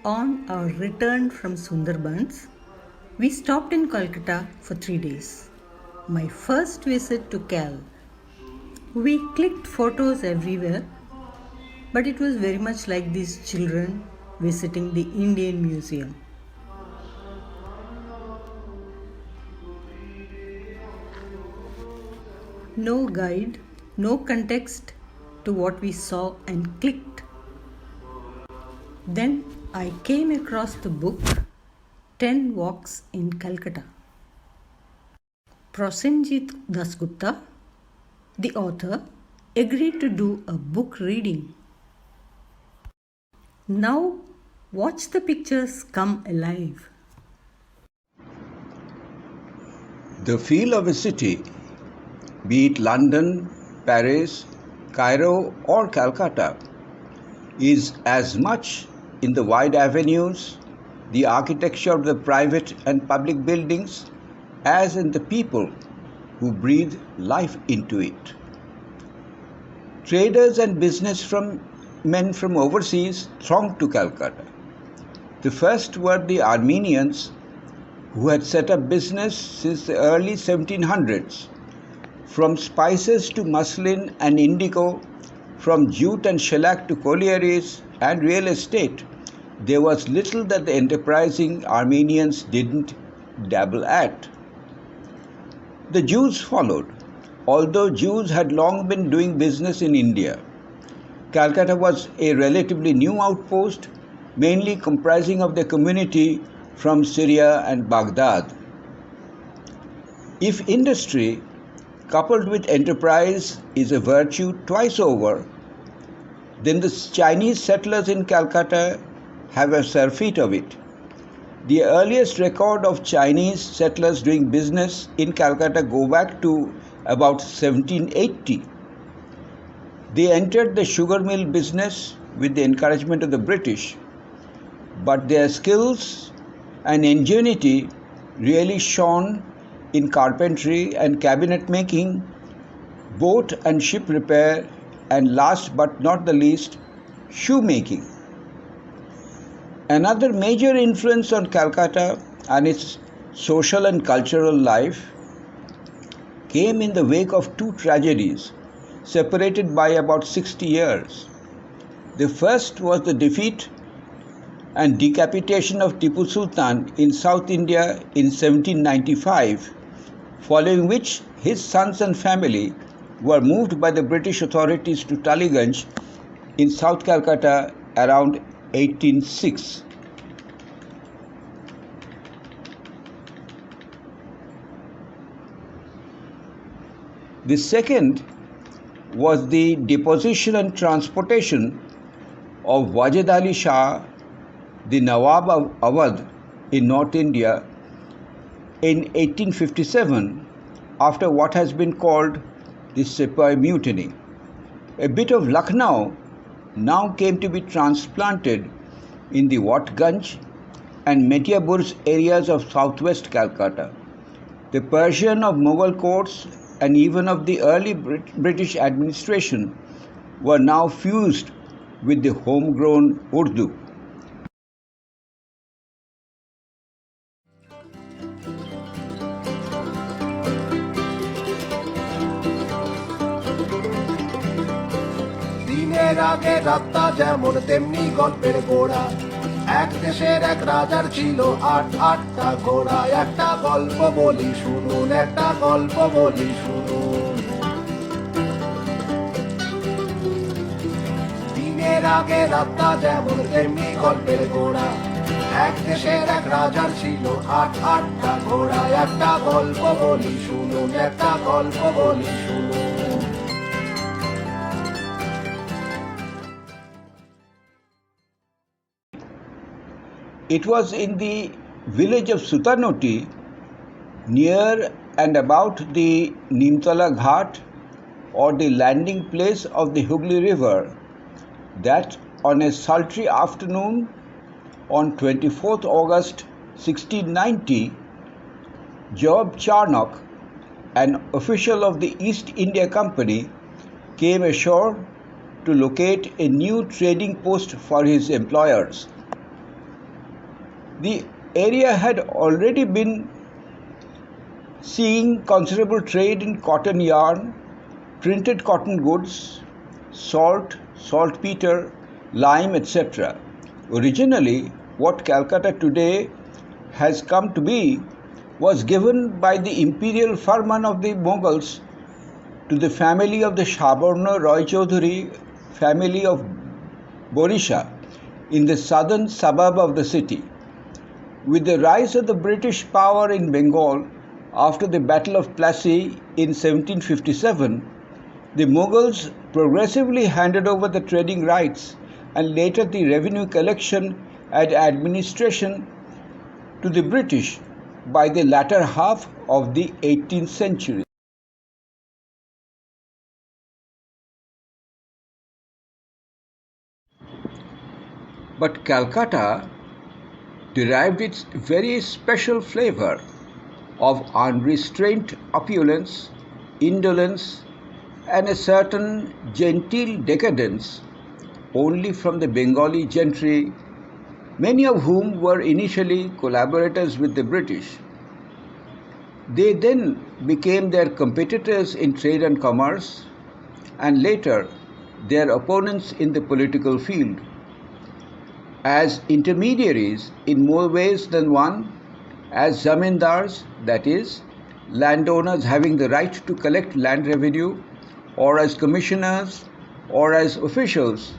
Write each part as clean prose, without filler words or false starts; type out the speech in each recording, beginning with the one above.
On our return from Sundarbans, we stopped in Kolkata for 3 days. My first visit to Cal. We clicked photos everywhere, but it was very much like these children visiting the Indian Museum. No guide, no context to what we saw and clicked. Then I came across the book 10 Walks in Calcutta. Prosenjit Das Gupta, the author, agreed to do a book reading. Now watch the pictures come alive. The feel of a city, be it London, Paris, Cairo or Calcutta, is as much in the wide avenues, the architecture of the private and public buildings, as in the people who breathe life into it. Traders and men from overseas thronged to Calcutta. The first were the Armenians, who had set up business since the early 1700s. From spices to muslin and indigo, from jute and shellac to collieries and real estate, there was little that the enterprising Armenians didn't dabble at. The Jews followed, although Jews had long been doing business in India. Calcutta was a relatively new outpost, mainly comprising of the community from Syria and Baghdad. If industry, coupled with enterprise, is a virtue twice over, then the Chinese settlers in Calcutta have a surfeit of it. The earliest record of Chinese settlers doing business in Calcutta go back to about 1780. They entered the sugar mill business with the encouragement of the British, but their skills and ingenuity really shone in carpentry and cabinet making, boat and ship repair, and last but not the least, shoemaking. Another major influence on Calcutta and its social and cultural life came in the wake of two tragedies, separated by about 60 years. The first was the defeat and decapitation of Tipu Sultan in South India in 1795, following which his sons and family were moved by the British authorities to Taliganj in South Calcutta around 1806. The second was the deposition and transportation of Wajid Ali Shah, the Nawab of Awadh in North India, in 1857 after what has been called the Sepoy Mutiny. A bit of Lucknow now came to be transplanted in the Watganj and Metiaburj areas of southwest Calcutta. The Persian of Mughal courts and even of the early British administration were now fused with the homegrown Urdu. আগে রাতটা যেমন তেমনি গল্পের গোড়া এক দেশের এক রাজার ছিল আটটা ঘোড়া একটা গল্প বলি শুনুন একটা গল্প বলি শুনুন দিনের আগে রাতটা যেমন তেমনি গল্পের গোড়া এক দেশের এক রাজার ছিল আটটা ঘোড়া একটা গল্প বলি শুনুন একটা গল্প বলি শুনুন It was in the village of Sutanoti, near and about the Nimtala Ghat or the landing place of the Hooghly River, that on a sultry afternoon on 24th August 1690, Job Charnock, an official of the East India Company, came ashore to locate a new trading post for his employers. The area had already been seeing considerable trade in cotton yarn, printed cotton goods, salt, saltpeter, lime, etc. Originally, what Calcutta today has come to be was given by the imperial firman of the Mughals to the family of the Shabarno Roy Chaudhuri family of Borisha in the southern suburb of the city. With the rise of the British power in Bengal after the Battle of Plassey in 1757, the Mughals progressively handed over the trading rights and later the revenue collection and administration to the British by the latter half of the 18th century. But Calcutta derived its very special flavor of unrestrained opulence, indolence, and a certain genteel decadence only from the Bengali gentry, many of whom were initially collaborators with the British. They then became their competitors in trade and commerce, and later their opponents in the political field. As intermediaries in more ways than one, as zamindars, that is, landowners having the right to collect land revenue, or as commissioners, or as officials,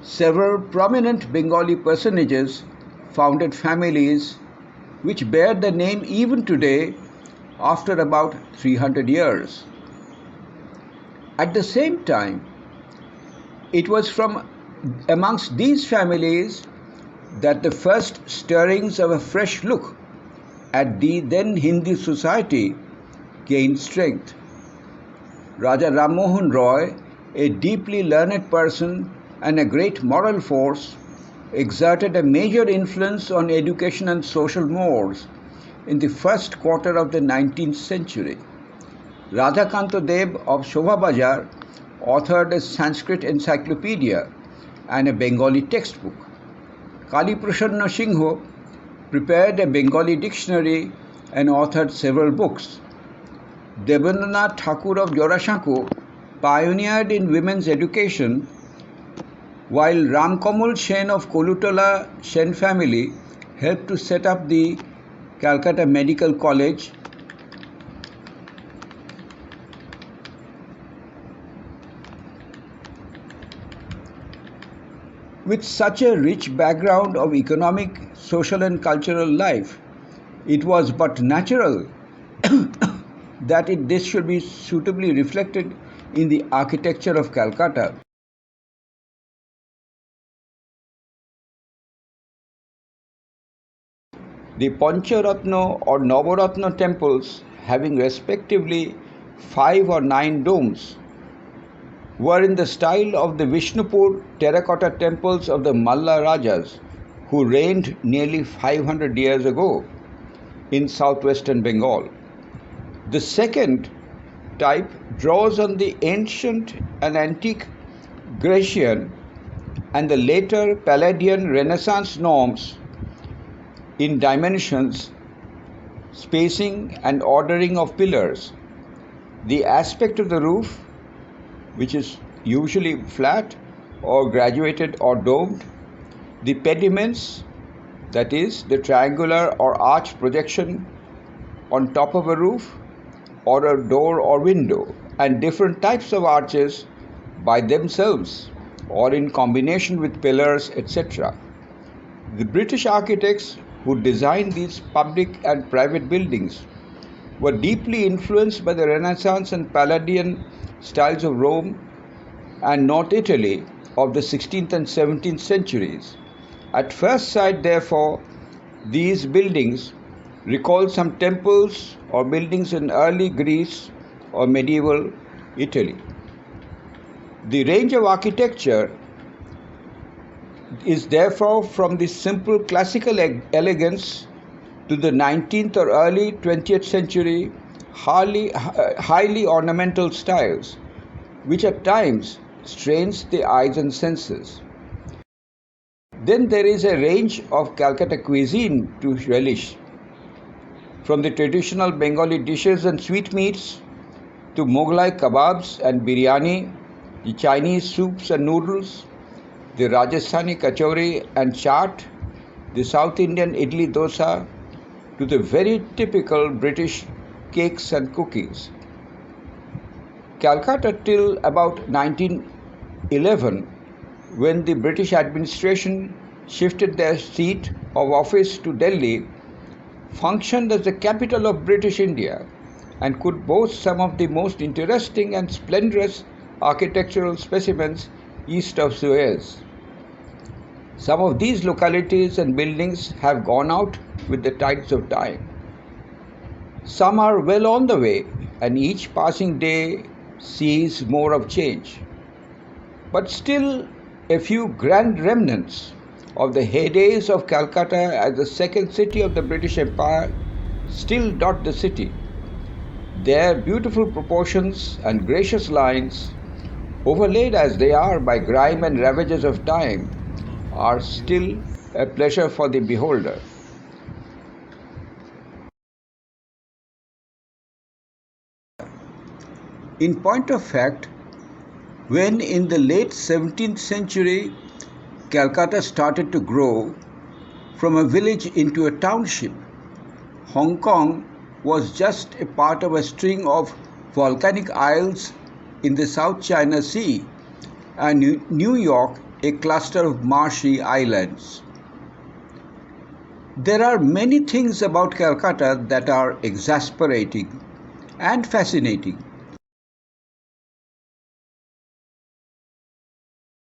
several prominent Bengali personages founded families which bear the name even today after about 300 years. At the same time, it was from amongst these families that the first stirrings of a fresh look at the then Hindu society gained strength. Raja Ram Mohan Roy, a deeply learned person and a great moral force, exerted a major influence on education and social mores in the first quarter of the 19th century. Radhakanta Deb of Shobhabajar authored a Sanskrit encyclopedia and a Bengali textbook. Kali Prasanna Singho prepared a Bengali dictionary and authored several books. Debendranath Thakur of Jorasanko pioneered in women's education, while Ramkamal Sen of Kolutola Sen family helped to set up the Calcutta Medical College. With such a rich background of economic, social and cultural life, it was but natural that this should be suitably reflected in the architecture of Calcutta. The Pancharatna or Navaratna temples, having respectively 5 or 9 domes, were in the style of the Vishnupur terracotta temples of the Malla Rajas, who reigned nearly 500 years ago in southwestern Bengal. The second type draws on the ancient and antique Grecian and the later Palladian Renaissance norms in dimensions, spacing and ordering of pillars. The aspect of the roof, which is usually flat or graduated or domed, the pediments, that is, the triangular or arch projection on top of a roof or a door or window, and different types of arches by themselves or in combination with pillars, etc. The British architects who designed these public and private buildings were deeply influenced by the Renaissance and Palladian styles of Rome and North Italy of the 16th and 17th centuries. At first sight, therefore, these buildings recall some temples or buildings in early Greece or medieval Italy. The range of architecture is therefore from the simple classical elegance to the 19th or early 20th century highly ornamental styles, which at times strains the eyes and senses. Then there is a range of Calcutta cuisine to relish, from the traditional Bengali dishes and sweetmeats to Mughlai kebabs and biryani, the Chinese soups and noodles, the Rajasthani kachori and chaat, the South Indian idli dosa, to the very typical British cakes and cookies. Calcutta till about 1911, when the British administration shifted their seat of office to Delhi, functioned as the capital of British India and could boast some of the most interesting and splendorous architectural specimens east of Suez. Some of these localities and buildings have gone out with the tides of time. Some are well on the way, and each passing day sees more of change. But still, a few grand remnants of the heydays of Calcutta as the second city of the British Empire still dot the city. Their beautiful proportions and gracious lines, overlaid as they are by grime and ravages of time, are still a pleasure for the beholder. In point of fact, when in the late 17th century Calcutta started to grow from a village into a township, Hong Kong was just a part of a string of volcanic isles in the South China Sea, and New York a cluster of marshy islands. There are many things about Calcutta that are exasperating and fascinating.